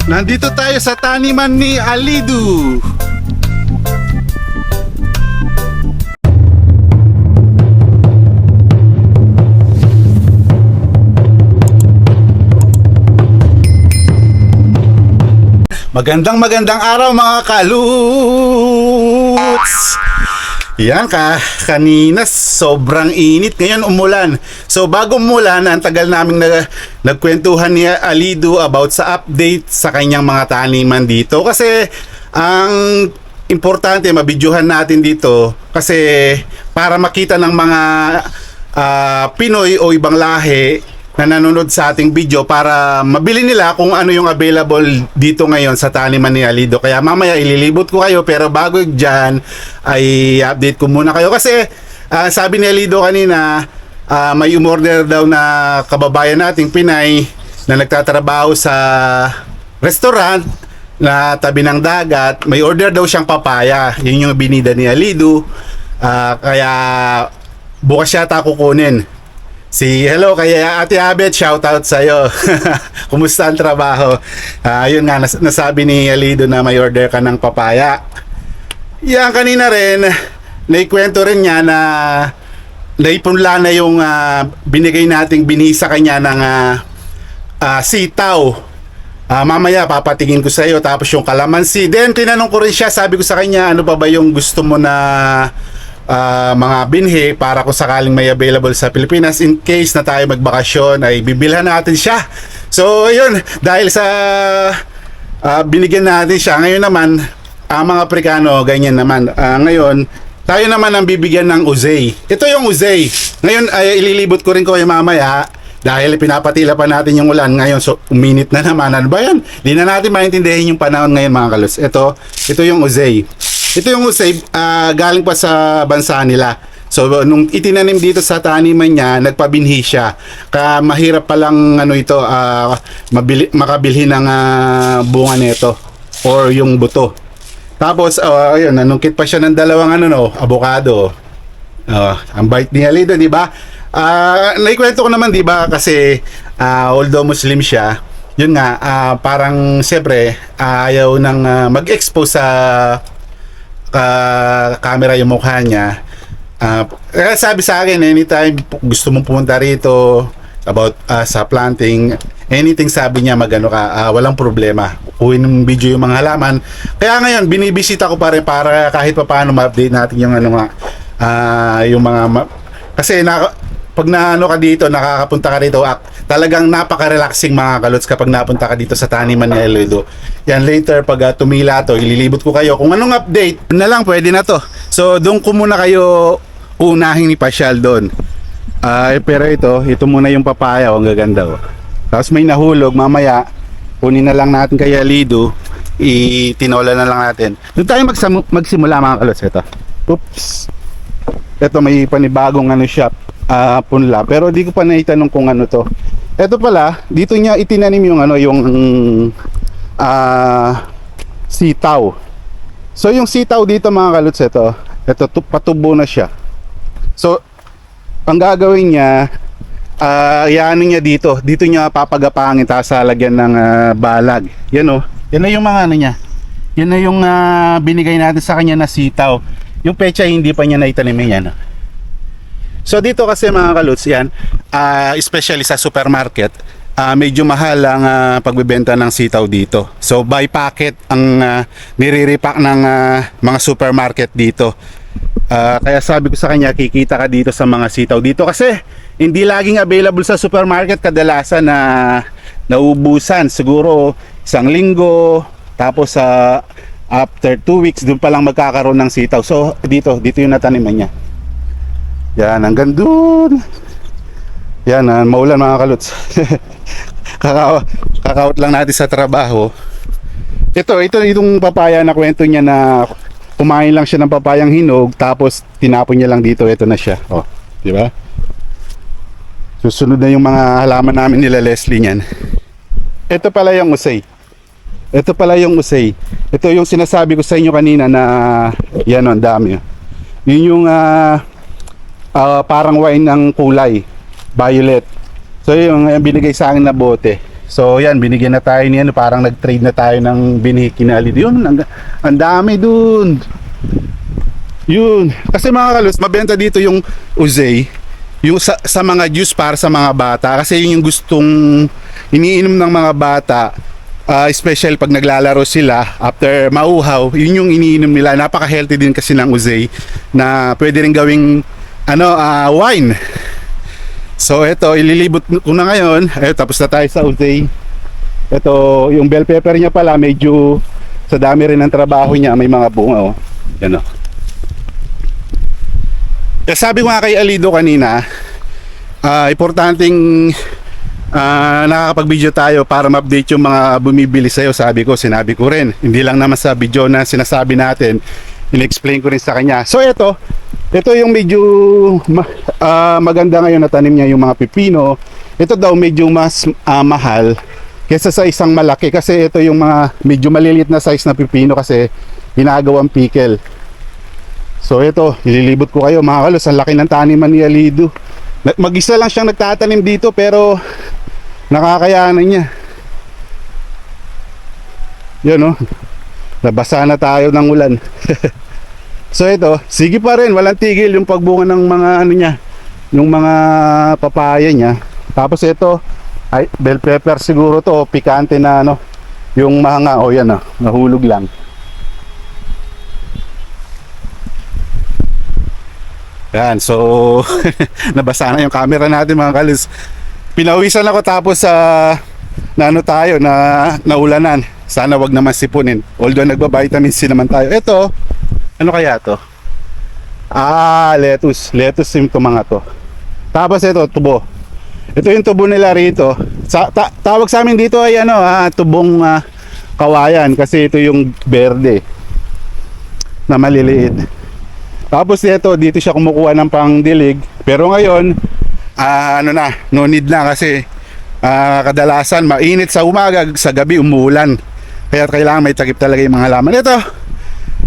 Nandito tayo sa taniman ni Alidu. Magandang araw mga kaluts. Yan kanina sobrang init, ngayon umulan. So bago umulan, ang tagal naming nagkwentuhan ni Alidu about sa update sa kanyang mga taniman dito. Kasi ang importante, mabidyohan natin dito kasi para makita ng mga Pinoy o ibang lahi na nanonood sa ating video para mabili nila kung ano yung available dito ngayon sa taniman ni Alidu. Kaya mamaya ililibot ko kayo, pero bago dyan ay update ko muna kayo kasi sabi ni Alidu kanina may umorder daw na kababayan nating Pinay na nagtatrabaho sa restaurant na tabi ng dagat. May order daw siyang papaya, yun yung binida ni Alidu. Kaya bukas yata kukunin. Hello kay Ate Abet, shout out sa iyo. Kumusta ang trabaho? Yun nga, nasabi ni Alidu na may order ka ng papaya. Yan, kanina rin naikwento rin niya na naipunla na yung binigay nating binisa kanya ng sitaw. Mamaya papatingin ko sa iyo, tapos yung kalamansi. Then tinanong ko rin siya, sabi ko sa kanya, ano ba yung gusto mo na mga binhi para kung sakaling may available sa Pilipinas in case na tayo magbakasyon ay bibilhan natin siya. So yun, dahil sa binigyan natin siya, ngayon naman mga Aprikano ganyan naman, ngayon tayo naman ang bibigyan ng uzay. Ito yung uzay. Ngayon ay ililibot ko rin ko yung mamaya dahil pinapatila pa natin yung ulan ngayon. So uminit na naman. Ano ba yan? Hindi na natin maintindihan yung panahon ngayon mga kalos. Ito yung uzay. Ito yung usay, galing pa sa bansa nila. So nung itinanim dito sa taniman niya, nagpabinhi siya. Kaya mahirap palang makabilhin ng bunga nito or yung buto. Tapos ayun, nanungkit pa siya ng dalawang avocado. Ang bait ni Alidu, di ba? Naikwento ko naman, di ba, kasi although Muslim siya, yun nga, parang siyempre ayaw nang mag-expose sa camera yung mukha niya. Kaya sabi sa akin, anytime gusto mong pumunta rito about sa planting, anything, sabi niya magano ka, walang problema, kuhin ng video yung mga halaman. Kaya ngayon binibisita ko pa rin para kahit pa paano ma-update natin yung yung mga kasi pag ka dito, nakakapunta ka dito, talagang napaka-relaxing mga kaluts kapag napunta ka dito sa taniman ni Alidu. Yan, later pag tumila to, ililibot ko kayo kung anong update na lang, pwede na to. So doon ko muna kayo unahin ni pasyal doon. Pero ito muna yung papaya, ang gaganda. Tapos may nahulog, mamaya kunin na lang natin kay Alidu, itinola na lang natin. Doon tayo magsimula mga kaluts. Oops. Ito may panibagong shop, punla, pero di ko pa naitanong kung ano to. Ito pala, dito niya itinanim yung sitaw. So yung sitaw dito mga kaluts, ito patubo na siya. So ang gagawin niya, iano niya dito niya papagapangin, tapos lalagyan ng balag. Yan na yung mga niya. Yan na yung binigay natin sa kanya na sitaw. Yung pecha hindi pa niya naitanim yan. So dito kasi mga kaluts, yan, especially sa supermarket, medyo mahal ang pagbebenta ng sitaw dito. So by packet ang nire-repack ng mga supermarket dito. Kaya sabi ko sa kanya, kikita ka dito sa mga sitaw dito kasi hindi laging available sa supermarket. Kadalasan na naubusan, siguro isang linggo, tapos after 2 weeks doon pa lang magkakaroon ng sitaw. So dito yung nataniman niya. Yan, hanggang doon. Yan, maulan mga kaluts. Kakaut lang natin sa trabaho. Itong papaya na kwento niya na kumain lang siya ng papayang hinog, tapos tinapon niya lang dito. Ito na siya. Di ba? Susunod na yung mga halaman namin nila Leslie niyan. Ito pala yung usay. Ito yung sinasabi ko sa inyo kanina na yan, ang dami. Yun yung parang wine ng kulay, violet. So yung binigay sa akin na bote, So yan, binigyan na tayo niyan, parang nag-trade na tayo ng binhi kina Alido. Yun, ang dami dun. Yun. Kasi mga kalus, mabenta dito yung Uzay, yung sa mga juice para sa mga bata. Kasi yun yung gustong iniinom ng mga bata. Special pag naglalaro sila, after mauhaw, yun yung iniinom nila. Napaka-healthy din kasi ng Uzay na pwede rin gawing wine. So ito, ililibot ko na ngayon. Tapos na tayo sa Uzay. Ito, yung bell pepper niya pala, medyo sa dami rin ng trabaho niya, may mga bunga. Yan o. Sabi ko nga kay Alido kanina, importanteng nakakapag-video tayo para ma-update yung mga bumibili sa'yo. Sinabi ko rin, hindi lang naman sa video na sinasabi natin, in-explain ko rin sa kanya. So ito yung medyo maganda ngayon na tanim niya, yung mga pipino. Ito daw medyo mas mahal kesa sa isang malaki, kasi ito yung mga medyo maliliit na size na pipino kasi ginagawang pickle. So ito, ililibot ko kayo mga kalos, ang laki ng taniman ni Alido. Mag-isa lang siyang nagtatanim dito pero nakakayanan niya. Yun nabasa na tayo ng ulan. So ito, sige pa rin, walang tigil yung pagbunga ng mga niya, yung mga papaya niya. Tapos ito, ay bell pepper siguro to, pikante na yung mahanga. Yan nahulog lang. Yan, so nabasa na yung camera natin mga kalis. Pinawisan ako tapos tayo na naulanan. Sana wag naman sipunin. Although nagba-vitamin C naman tayo. Ito, ano kaya to? Lettuce. Lettuce yung mga to. Tapos ito, tubo. Ito yung tubo nila rito. Tawag sa amin dito ay tubong kawayan, kasi ito yung berde na maliliit. Tapos dito siya kumukuha ng pangdilig. Pero ngayon, no need na kasi kadalasan mainit sa umaga, sa gabi umuulan. Kaya kailangan may takip talaga yung mga halaman.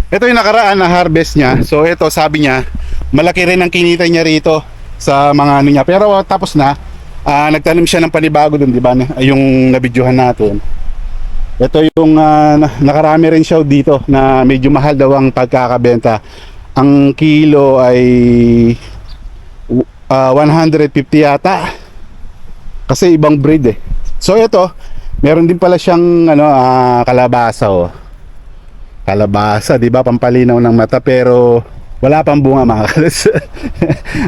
Ito yung nakaraan na harvest niya. So ito, sabi niya, malaki rin ang kinita niya rito sa mga niya. Pero tapos na, nagtanim siya ng panibago dun, di ba? Yung nabidyohan natin. Ito yung nakarami rin siya dito na medyo mahal daw ang pagkakabenta. Ang kilo ay 150 yata. Kasi ibang breed So ito, meron din pala siyang kalabasa Kalabasa, 'di ba? Pampalinaw ng mata pero wala pang bunga mga kalos.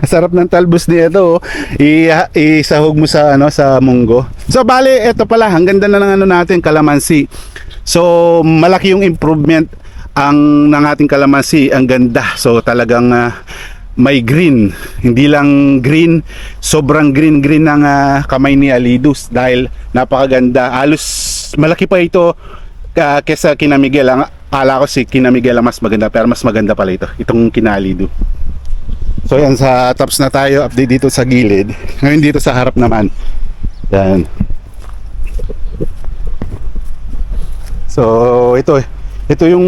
Sarap ng talbos nito. Isahog mo sa sa munggo. So bale, ito pala, ang ganda na ng natin, kalamansi. So malaki yung improvement ng ating kalamansi, ang ganda. So talagang may green, hindi lang green, sobrang green ng kamay ni Alidus dahil napakaganda. Halos malaki pa ito kesa kina Miguel. Akala ko si kina Miguel ang mas maganda, pero mas maganda pala itong kina Alido. So yan, sa tops na tayo, update dito sa gilid. Ngayon dito sa harap naman. Yan. So ito yung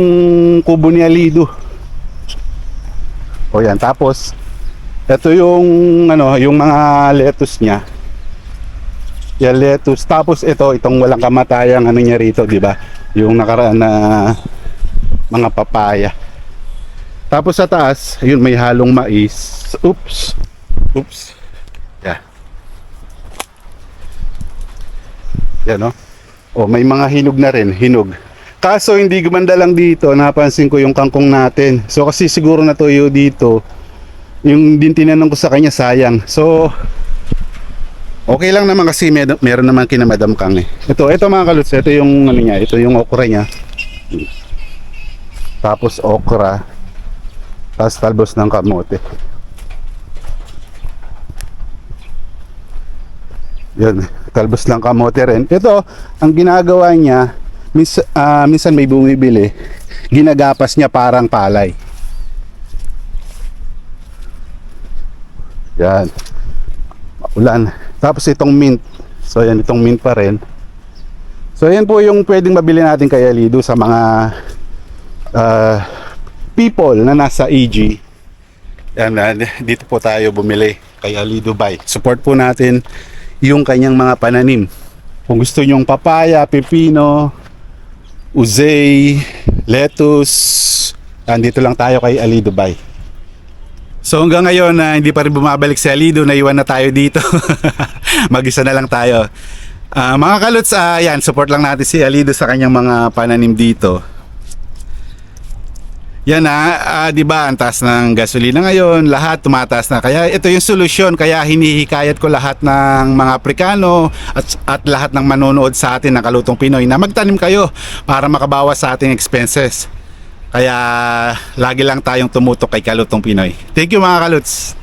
kubo ni Alido. Yan, tapos ito yung yung mga lettuce niya. Yan, lettuce. Tapos itong walang kamatayang niya rito, di ba? Yung nakaraan na mga papaya. Tapos sa taas, ayun, may halong mais. Oops. Yeah. Yan may mga hinog na rin, hinog. Kaso hindi gumanda lang dito, napansin ko yung kangkong natin. So kasi siguro natuyo dito. Yung din tinanong ko sa kanya, sayang. So okay lang naman kasi meron naman kina Madam Kang Ito mga kaluts, ito yung niya, ito yung okra niya. Tapos okra. Tapos talbos ng kamote. Yan, talbos ng kamote rin. Ito, ang ginagawa niya, minsan may bumibili, ginagapas niya parang palay. Yan. Ulan. Tapos itong mint. So yan, itong mint pa rin. So yan po yung pwedeng mabili natin kay Alido sa mga people na nasa EG. Yan, dito po tayo bumili kay Alido Buy. Support po natin yung kanyang mga pananim. Kung gusto nyong papaya, pepino, uzay, lettuce, andito lang tayo kay Ali Dubai. So hanggang ngayon na hindi pa rin bumabalik si Alido, naiwan na tayo dito. Mag-isa na lang tayo. Mga kalots, yan, support lang natin si Alido sa kanyang mga pananim dito. Yan di ba, ang taas ng gasolina ngayon, lahat tumataas na. Kaya ito yung solusyon, kaya hinihikayat ko lahat ng mga Aprikano at lahat ng manonood sa atin ng Kalutong Pinoy na magtanim kayo para makabawas sa ating expenses. Kaya lagi lang tayong tumutok kay Kalutong Pinoy. Thank you mga kalots.